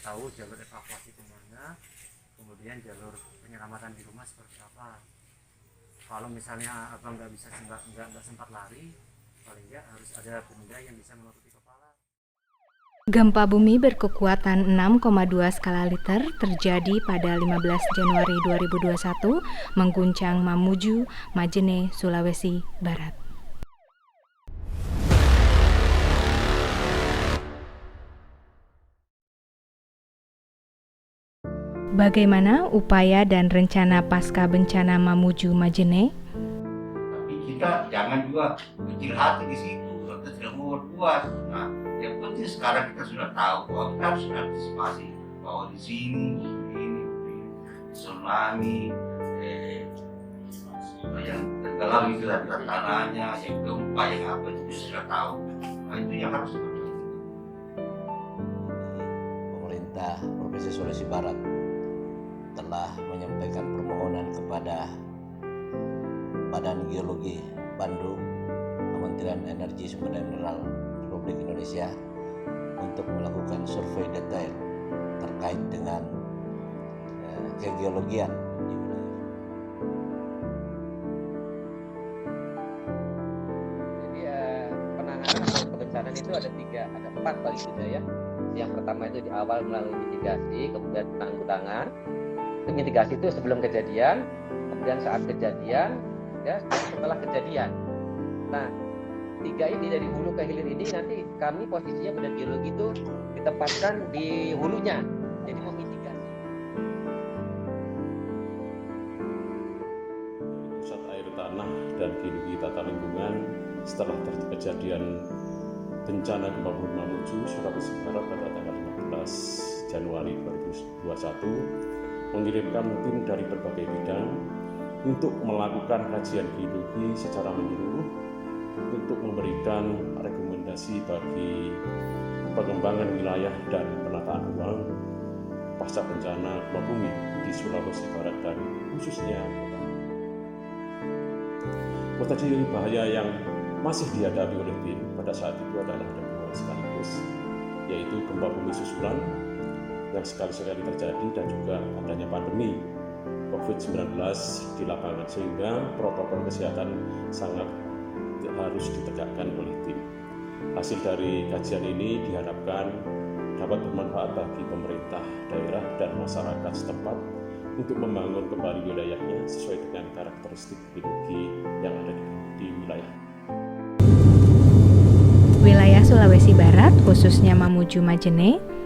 tahu jalur evakuasi kemana, kemudian jalur penyelamatan di rumah seperti apa. Kalau misalnya abang nggak sempat lari, paling nggak harus ada benda yang bisa menutupi kepala. Gempa bumi berkekuatan 6,2 skala Richter terjadi pada 15 Januari 2021 mengguncang Mamuju, Majene, Sulawesi Barat. Bagaimana upaya dan rencana pasca bencana Mamuju Majene? Tapi kita jangan juga kecil hati di situ, kita tidak mau berpuas. Nah, yang penting sekarang kita sudah tahu bahwa kita harus antisipasi bahwa di sini ini tsunami, yang tenggelam itu ada tanahnya, yang gempa, yang apa itu sudah tahu. Nah, itu yang harus diperhatikan. Pemerintah Provinsi Sulawesi Barat telah menyampaikan permohonan kepada Badan Geologi Bandung, Kementerian Energi Sumber Daya Mineral Republik Indonesia untuk melakukan survei detail terkait dengan kegeologian di wilayah. Jadi penanganan atau kebencanaan itu ada empat paling tidak ya. Yang pertama itu di awal melalui mitigasi, kemudian penanggulangan. Mitigasi itu sebelum kejadian, kemudian saat kejadian, ya setelah kejadian. Nah, tiga ini dari hulu ke hilir ini nanti kami posisinya pada geologi itu ditempatkan di hulunya, jadi memitigasi. Pusat air tanah dan geologi tata lingkungan setelah kejadian bencana gempa bumi Mamuju, Sulawesi Barat pada tanggal 15 Januari 2021 mengirimkan tim dari berbagai bidang untuk melakukan kajian geologi secara menyeluruh untuk memberikan rekomendasi bagi pengembangan wilayah dan penataan ruang pasca bencana gempa bumi di Sulawesi Barat dan khususnya potensi bahaya yang masih dihadapi oleh tim pada saat itu adalah ada dua sekaligus, yaitu gempa bumi susulan yang sekali-sekali terjadi dan juga adanya pandemi COVID-19 di lapangan, sehingga protokol kesehatan sangat harus ditegakkan oleh tim. Hasil dari kajian ini diharapkan dapat bermanfaat bagi pemerintah daerah dan masyarakat setempat untuk membangun kembali wilayahnya sesuai dengan karakteristik geologi yang ada di wilayah. Wilayah Sulawesi Barat, khususnya Mamuju Majene,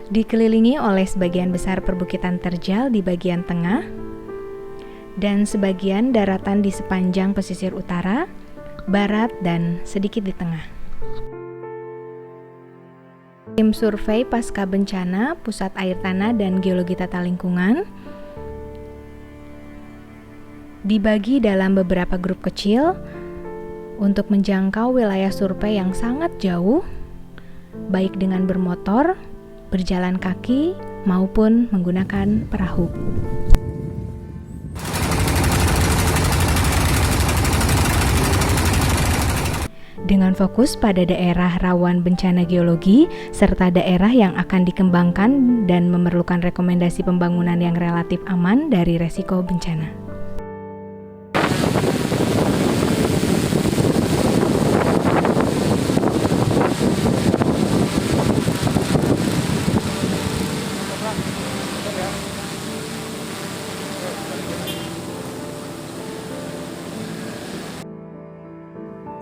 dikelilingi oleh sebagian besar perbukitan terjal di bagian tengah dan sebagian daratan di sepanjang pesisir utara, barat, dan sedikit di tengah. Tim survei pasca bencana Pusat Air Tanah dan Geologi Tata Lingkungan dibagi dalam beberapa grup kecil untuk menjangkau wilayah survei yang sangat jauh, baik dengan bermotor, berjalan kaki, maupun menggunakan perahu. Dengan fokus pada daerah rawan bencana geologi serta daerah yang akan dikembangkan dan memerlukan rekomendasi pembangunan yang relatif aman dari resiko bencana.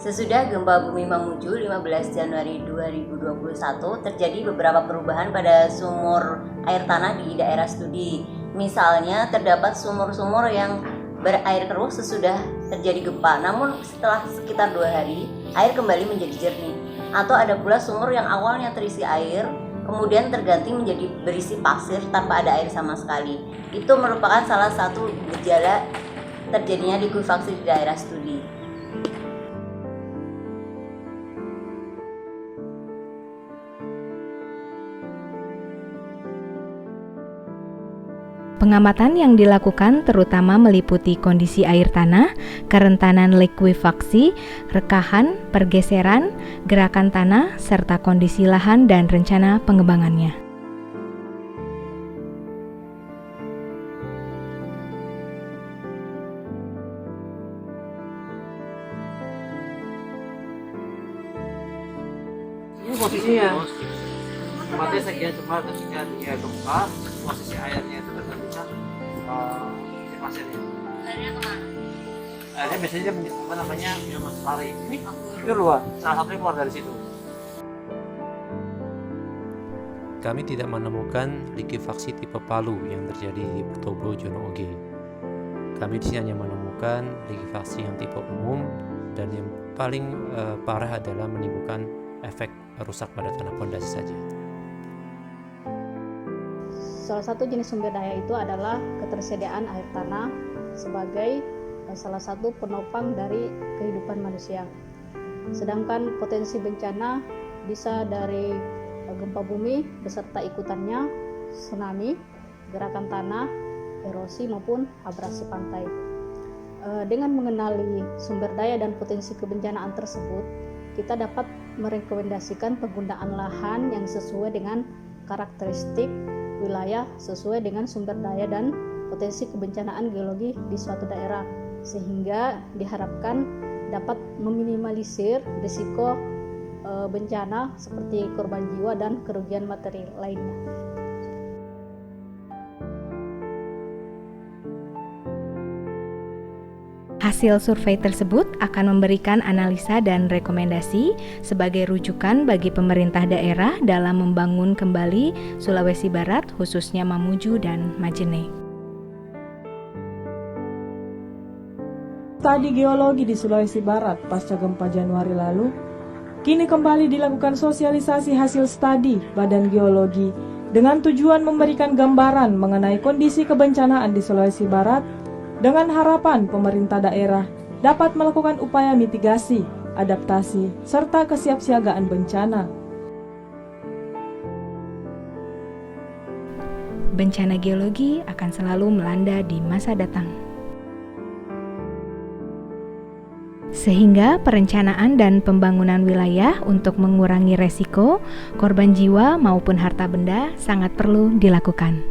Sesudah gempa bumi Mamuju 15 Januari 2021 terjadi beberapa perubahan pada sumur air tanah di daerah studi. Misalnya terdapat sumur-sumur yang berair keruh sesudah terjadi gempa, namun setelah sekitar 2 hari air kembali menjadi jernih. Atau ada pula sumur yang awalnya terisi air kemudian terganti menjadi berisi pasir tanpa ada air sama sekali. Itu merupakan salah satu gejala terjadinya likuifaksi di daerah studi. Pengamatan yang dilakukan terutama meliputi kondisi air tanah, kerentanan likuifaksi, rekahan, pergeseran, gerakan tanah, serta kondisi lahan dan rencana pengembangannya. posisinya. Tempatnya sekian cuma ketika dia gempa, posisi airnya itu terbentuk si pasiennya. Akhirnya kemana? Akhirnya biasanya dia apa namanya lari. Ini itu luar, salah satunya keluar dari situ. Kami tidak menemukan likuifaksi tipe Palu yang terjadi di Petobo Jono Oge. Kami di sini hanya menemukan likuifaksi yang tipe umum dan yang paling parah adalah menimbulkan efek rusak pada tanah pondasi saja. Salah satu jenis sumber daya itu adalah ketersediaan air tanah sebagai salah satu penopang dari kehidupan manusia. Sedangkan potensi bencana bisa dari gempa bumi beserta ikutannya, tsunami, gerakan tanah, erosi maupun abrasi pantai. Dengan mengenali sumber daya dan potensi kebencanaan tersebut, kita dapat merekomendasikan penggunaan lahan yang sesuai dengan karakteristik wilayah sesuai dengan sumber daya dan potensi kebencanaan geologi di suatu daerah, sehingga diharapkan dapat meminimalisir risiko bencana seperti korban jiwa dan kerugian materi lainnya. Hasil survei tersebut akan memberikan analisa dan rekomendasi sebagai rujukan bagi pemerintah daerah dalam membangun kembali Sulawesi Barat, khususnya Mamuju dan Majene. Studi geologi di Sulawesi Barat pasca gempa Januari lalu, kini kembali dilakukan sosialisasi hasil studi Badan Geologi dengan tujuan memberikan gambaran mengenai kondisi kebencanaan di Sulawesi Barat dengan harapan pemerintah daerah dapat melakukan upaya mitigasi, adaptasi, serta kesiapsiagaan bencana. Bencana geologi akan selalu melanda di masa datang. Sehingga perencanaan dan pembangunan wilayah untuk mengurangi resiko, korban jiwa maupun harta benda sangat perlu dilakukan.